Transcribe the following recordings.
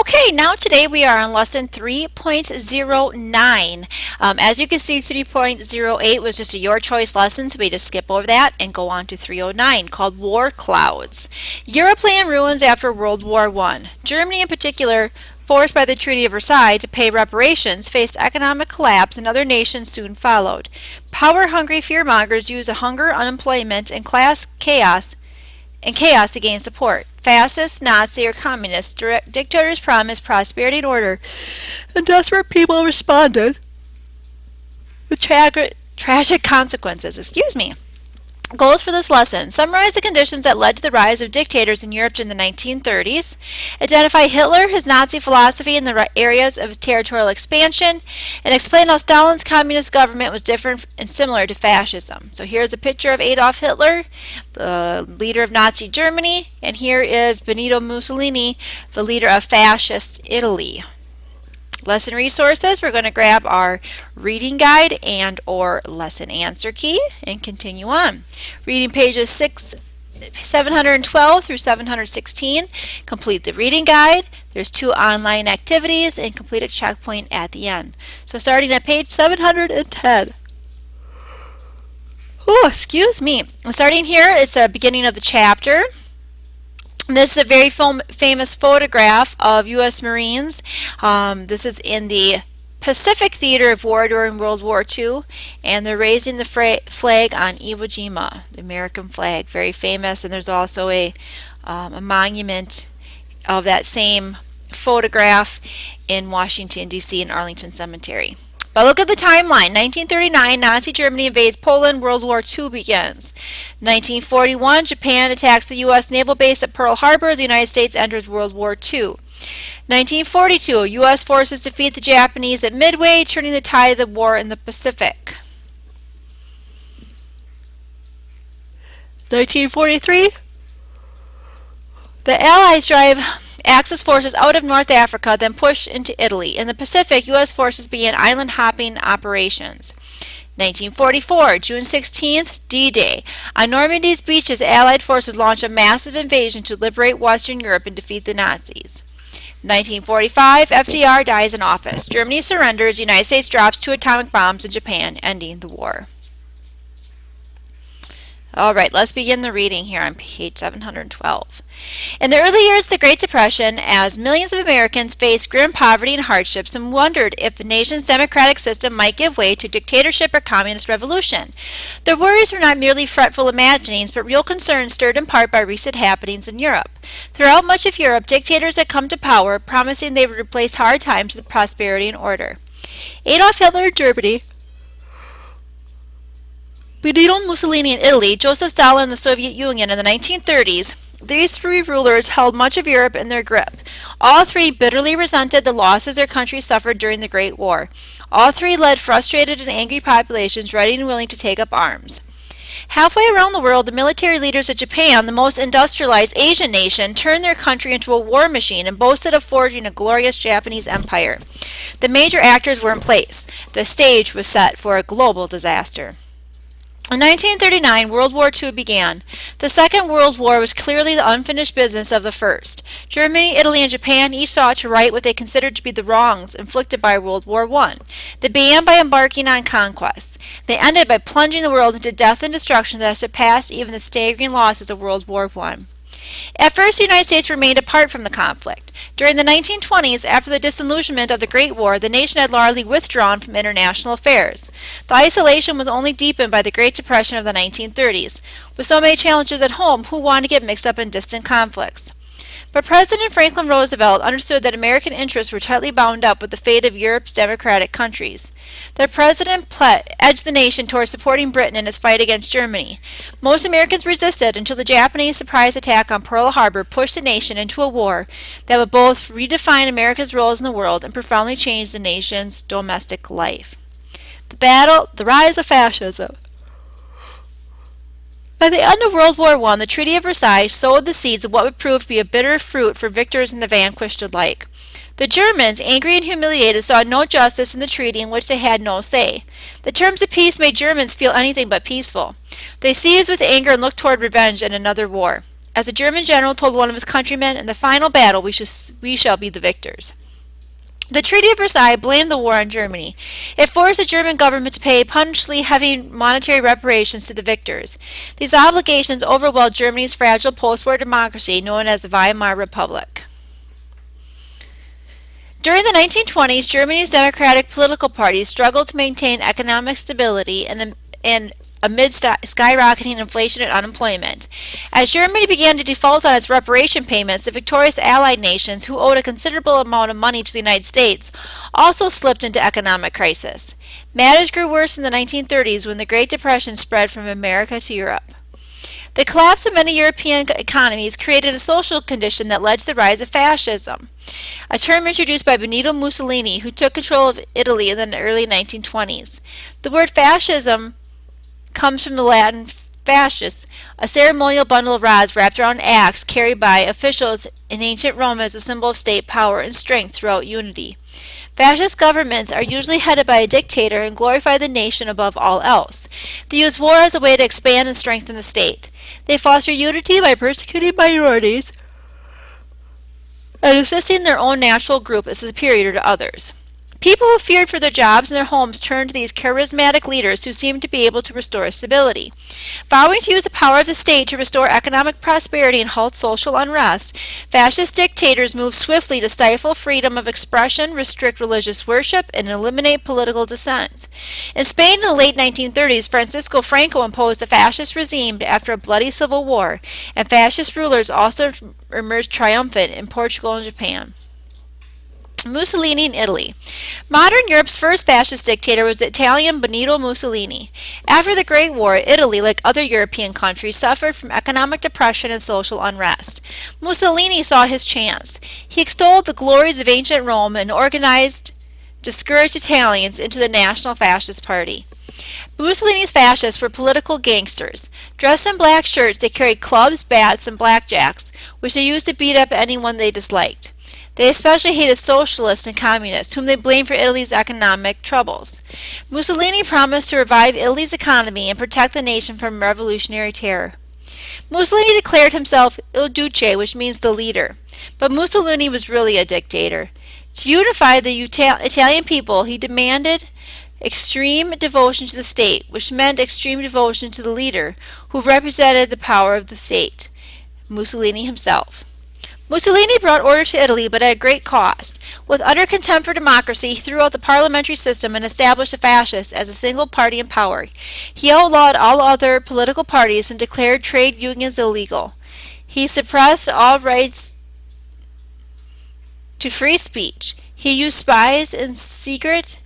Okay, now today we are on lesson 3.09. As you can see, 3.08 was just a your choice lesson, so we just skip over that and go on to 309 called War Clouds. Europe lay in ruins after World War I. Germany in particular, forced by the Treaty of Versailles to pay reparations, faced economic collapse and other nations soon followed. Power-hungry fearmongers used hunger, unemployment, and class chaos to gain support. Fascists, Nazi, or communist dictators promised prosperity and order, and desperate people responded with tragic consequences. Goals for this lesson: summarize the conditions that led to the rise of dictators in Europe in the 1930s, identify Hitler, his Nazi philosophy, and the areas of his territorial expansion, and explain how Stalin's communist government was different and similar to fascism. So here's a picture of Adolf Hitler, the leader of Nazi Germany, and here is Benito Mussolini, the leader of fascist Italy. Lesson resources, we're going to grab our reading guide and or lesson answer key and continue on. Reading pages 712 through 716. Complete the reading guide. There's 2 online activities and complete a checkpoint at the end. So starting at page 710. Oh, excuse me. Starting here is the beginning of the chapter. This is a very famous photograph of U.S. Marines. This is in the Pacific Theater of War during World War II, and they're raising the flag on Iwo Jima, the American flag, very famous. And there's also a monument of that same photograph in Washington, D.C. in Arlington Cemetery. But look at the timeline. 1939, Nazi Germany invades Poland, World War II begins. 1941, Japan attacks the U.S. naval base at Pearl Harbor, the United States enters World War II. 1942, U.S. forces defeat the Japanese at Midway, turning the tide of the war in the Pacific. 1943, the Allies drive Axis forces out of North Africa, then push into Italy. In the Pacific, U.S. forces began island-hopping operations. 1944, June 16th, D-Day. On Normandy's beaches, Allied forces launched a massive invasion to liberate Western Europe and defeat the Nazis. 1945, FDR dies in office. Germany surrenders. The United States drops 2 atomic bombs in Japan, ending the war. All right, let's begin the reading here on page 712. In the early years of the Great Depression, as millions of Americans faced grim poverty and hardships and wondered if the nation's democratic system might give way to dictatorship or communist revolution, their worries were not merely fretful imaginings, but real concerns stirred in part by recent happenings in Europe. Throughout much of Europe, dictators had come to power, promising they would replace hard times with prosperity and order. Adolf Hitler in Germany, Benito Mussolini in Italy, Joseph Stalin in the Soviet Union in the 1930s, these 3 rulers held much of Europe in their grip. All 3 bitterly resented the losses their country suffered during the Great War. All 3 led frustrated and angry populations ready and willing to take up arms. Halfway around the world, the military leaders of Japan, the most industrialized Asian nation, turned their country into a war machine and boasted of forging a glorious Japanese empire. The major actors were in place. The stage was set for a global disaster. In 1939, World War II began. The Second World War was clearly the unfinished business of the first. Germany, Italy, and Japan each sought to right what they considered to be the wrongs inflicted by World War I. They began by embarking on conquest. They ended by plunging the world into death and destruction that surpassed even the staggering losses of World War I. At first, the United States remained apart from the conflict. During the 1920s, after the disillusionment of the Great War, the nation had largely withdrawn from international affairs. The isolation was only deepened by the Great Depression of the 1930s. With so many challenges at home, who wanted to get mixed up in distant conflicts? But President Franklin Roosevelt understood that American interests were tightly bound up with the fate of Europe's democratic countries. The president edged the nation towards supporting Britain in its fight against Germany. Most Americans resisted until the Japanese surprise attack on Pearl Harbor pushed the nation into a war that would both redefine America's roles in the world and profoundly change the nation's domestic life. The rise of fascism. By the end of World War I, the Treaty of Versailles sowed the seeds of what would prove to be a bitter fruit for victors and the vanquished alike. The Germans, angry and humiliated, saw no justice in the treaty in which they had no say. The terms of peace made Germans feel anything but peaceful. They seized with anger and looked toward revenge and another war. As a German general told one of his countrymen, in the final battle we shall be the victors. The Treaty of Versailles blamed the war on Germany. It forced the German government to pay punishingly heavy monetary reparations to the victors. These obligations overwhelmed Germany's fragile post-war democracy known as the Weimar Republic. During the 1920s, Germany's democratic political parties struggled to maintain economic stability and amid skyrocketing inflation and unemployment. As Germany began to default on its reparation payments, the victorious Allied nations, who owed a considerable amount of money to the United States, also slipped into economic crisis. Matters grew worse in the 1930s when the Great Depression spread from America to Europe. The collapse of many European economies created a social condition that led to the rise of fascism, a term introduced by Benito Mussolini, who took control of Italy in the early 1920s. The word fascism comes from the Latin fasces, a ceremonial bundle of rods wrapped around an axe carried by officials in ancient Rome as a symbol of state power and strength throughout unity. Fascist governments are usually headed by a dictator and glorify the nation above all else. They use war as a way to expand and strengthen the state. They foster unity by persecuting minorities and insisting their own national group is superior to others. People who feared for their jobs and their homes turned to these charismatic leaders who seemed to be able to restore stability. Vowing to use the power of the state to restore economic prosperity and halt social unrest, fascist dictators moved swiftly to stifle freedom of expression, restrict religious worship, and eliminate political dissent. In Spain in the late 1930s, Francisco Franco imposed a fascist regime after a bloody civil war, and fascist rulers also emerged triumphant in Portugal and Japan. Mussolini in Italy. Modern Europe's first fascist dictator was the Italian Benito Mussolini. After the Great War, Italy, like other European countries, suffered from economic depression and social unrest. Mussolini saw his chance. He extolled the glories of ancient Rome and organized discouraged Italians into the National Fascist Party. Mussolini's fascists were political gangsters. Dressed in black shirts, they carried clubs, bats, and blackjacks, which they used to beat up anyone they disliked. They especially hated socialists and communists, whom they blamed for Italy's economic troubles. Mussolini promised to revive Italy's economy and protect the nation from revolutionary terror. Mussolini declared himself Il Duce, which means the leader. But Mussolini was really a dictator. To unify the Italian people, he demanded extreme devotion to the state, which meant extreme devotion to the leader, who represented the power of the state, Mussolini himself. Mussolini brought order to Italy, but at a great cost. With utter contempt for democracy, he threw out the parliamentary system and established the fascists as a single party in power. He outlawed all other political parties and declared trade unions illegal. He suppressed all rights to free speech. He used spies and secret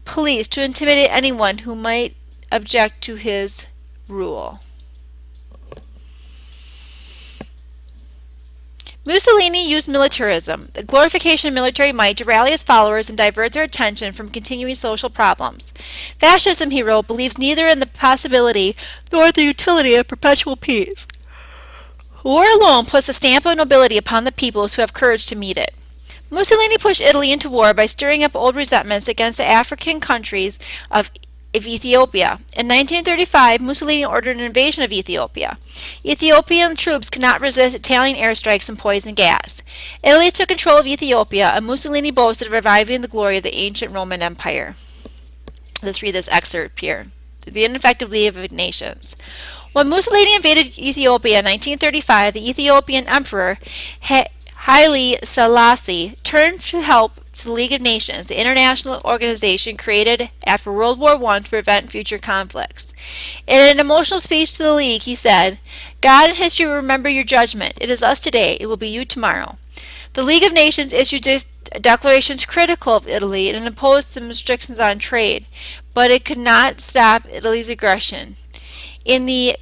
police to intimidate anyone who might object to his rule. Mussolini used militarism, the glorification of military might, to rally his followers and divert their attention from continuing social problems. Fascism, he wrote, believes neither in the possibility nor the utility of perpetual peace. War alone puts a stamp of nobility upon the peoples who have courage to meet it. Mussolini pushed Italy into war by stirring up old resentments against the African countries of Ethiopia. In 1935, Mussolini ordered an invasion of Ethiopia. Ethiopian troops could not resist Italian airstrikes and poison gas. Italy took control of Ethiopia, and Mussolini boasted of reviving the glory of the ancient Roman Empire. Let's read this excerpt here. The Ineffective League of Nations. When Mussolini invaded Ethiopia in 1935, the Ethiopian Emperor Haile Selassie turned to help the League of Nations, the international organization created after World War I to prevent future conflicts. In an emotional speech to the League, he said, "God and history will remember your judgment. It is us today. It will be you tomorrow." The League of Nations issued declarations critical of Italy and imposed some restrictions on trade, but it could not stop Italy's aggression. In the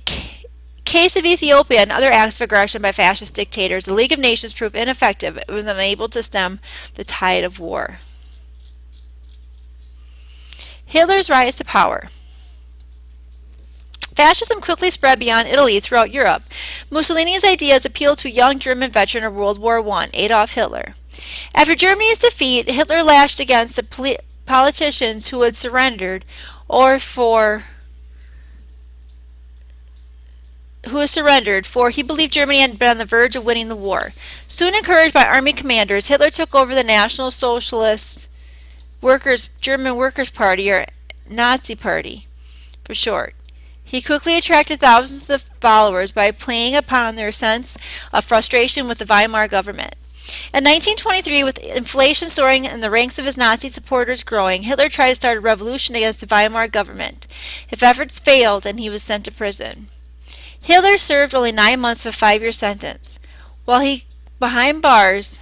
case of Ethiopia and other acts of aggression by fascist dictators, the League of Nations proved ineffective and was unable to stem the tide of war. Hitler's rise to power. Fascism quickly spread beyond Italy throughout Europe. Mussolini's ideas appealed to a young German veteran of World War I, Adolf Hitler. After Germany's defeat, Hitler lashed against the politicians who had surrendered or for who has surrendered, for he believed Germany had been on the verge of winning the war. Soon encouraged by army commanders, Hitler took over the National Socialist German Workers' Party, or Nazi Party for short. He quickly attracted thousands of followers by playing upon their sense of frustration with the Weimar government. In 1923, with inflation soaring and the ranks of his Nazi supporters growing, Hitler tried to start a revolution against the Weimar government. His efforts failed and he was sent to prison. Hitler served only 9 months of a 5-year sentence. While he behind bars,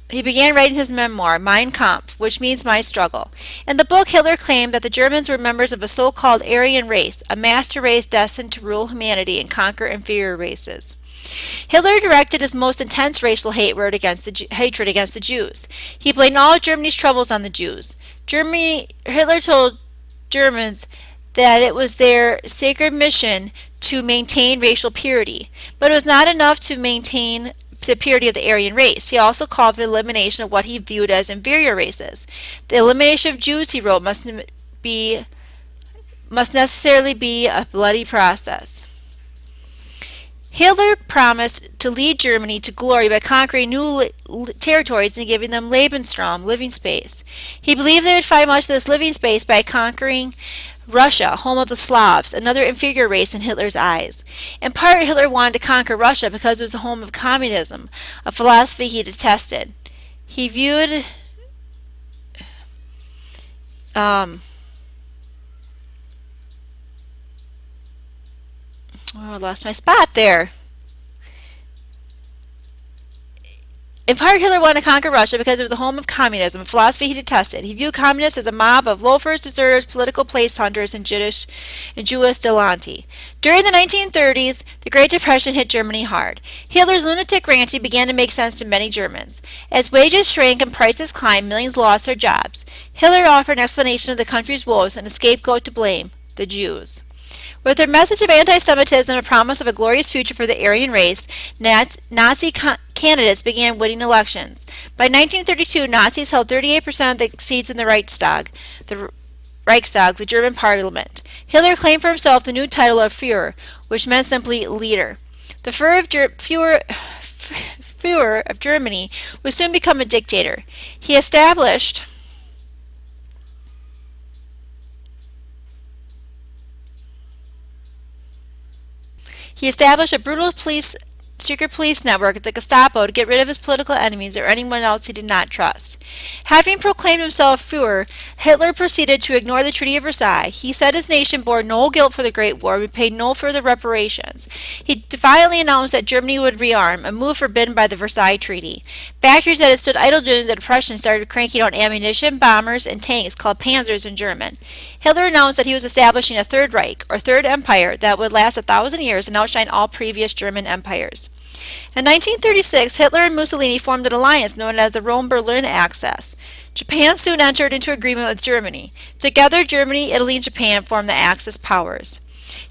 he began writing his memoir, Mein Kampf, which means My Struggle. In the book, Hitler claimed that the Germans were members of a so-called Aryan race, a master race destined to rule humanity and conquer inferior races. Hitler directed his most intense racial hatred against the Jews. He blamed all of Germany's troubles on the Jews. Hitler told Germans that it was their sacred mission to maintain racial purity, but it was not enough to maintain the purity of the Aryan race. He also called for the elimination of what he viewed as inferior races. The elimination of Jews, he wrote, must necessarily be a bloody process. Hitler promised to lead Germany to glory by conquering new territories and giving them Lebensraum, living space. He believed they would find much of this living space by conquering Russia, home of the Slavs, another inferior race in Hitler's eyes. In part, Hitler wanted to conquer Russia because it was the home of communism, a philosophy he detested. He viewed I lost my spot there. In part, Hitler wanted to conquer Russia because it was the home of communism, a philosophy he detested. He viewed communists as a mob of loafers, deserters, political place hunters, and Jewish dilettanti. During the 1930s, the Great Depression hit Germany hard. Hitler's lunatic ranting began to make sense to many Germans. As wages shrank and prices climbed, millions lost their jobs. Hitler offered an explanation of the country's woes and a scapegoat to blame: the Jews. With their message of anti-Semitism and a promise of a glorious future for the Aryan race, Nazi candidates began winning elections. By 1932, Nazis held 38% of the seats in the Reichstag, the German parliament. Hitler claimed for himself the new title of Führer, which meant simply leader. The Führer of Germany would soon become a dictator. He established a brutal secret police network, the Gestapo, to get rid of his political enemies or anyone else he did not trust. Having proclaimed himself Führer, Hitler proceeded to ignore the Treaty of Versailles. He said his nation bore no guilt for the Great War and would pay no further reparations. He defiantly announced that Germany would rearm, a move forbidden by the Versailles Treaty. Factories that had stood idle during the Depression started cranking out ammunition, bombers, and tanks called Panzers in German. Hitler announced that he was establishing a Third Reich, or Third Empire, that would last 1,000 years and outshine all previous German empires. In 1936, Hitler and Mussolini formed an alliance known as the Rome-Berlin Axis. Japan soon entered into agreement with Germany. Together, Germany, Italy, and Japan formed the Axis powers.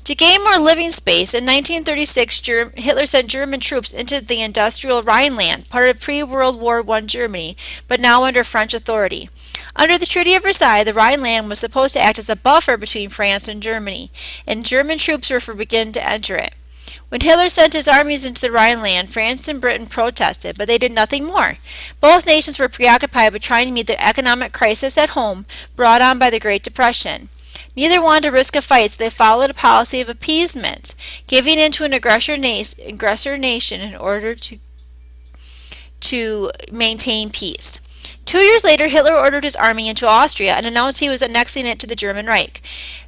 To gain more living space, in 1936, Hitler sent German troops into the industrial Rhineland, part of pre-World War I Germany, but now under French authority. Under the Treaty of Versailles, the Rhineland was supposed to act as a buffer between France and Germany, and German troops were forbidden to enter it. When Hitler sent his armies into the Rhineland, France and Britain protested, but they did nothing more. Both nations were preoccupied with trying to meet the economic crisis at home brought on by the Great Depression. Neither wanted to risk a fight, so they followed a policy of appeasement, giving in to an aggressor nation in order to maintain peace. 2 years later, Hitler ordered his army into Austria and announced he was annexing it to the German Reich.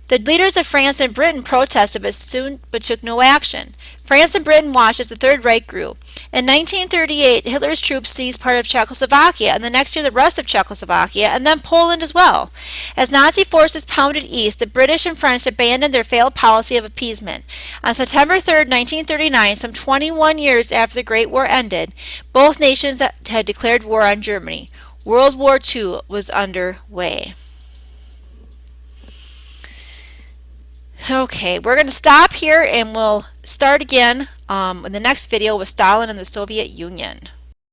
The leaders of France and Britain protested but took no action. France and Britain watched as the Third Reich grew. In 1938, Hitler's troops seized part of Czechoslovakia, and the next year the rest of Czechoslovakia, and then Poland as well. As Nazi forces pounded east, the British and French abandoned their failed policy of appeasement. On September 3, 1939, some 21 years after the Great War ended, both nations had declared war on Germany. World War II was underway. Okay, we're going to stop here and we'll start again in the next video with Stalin and the Soviet Union.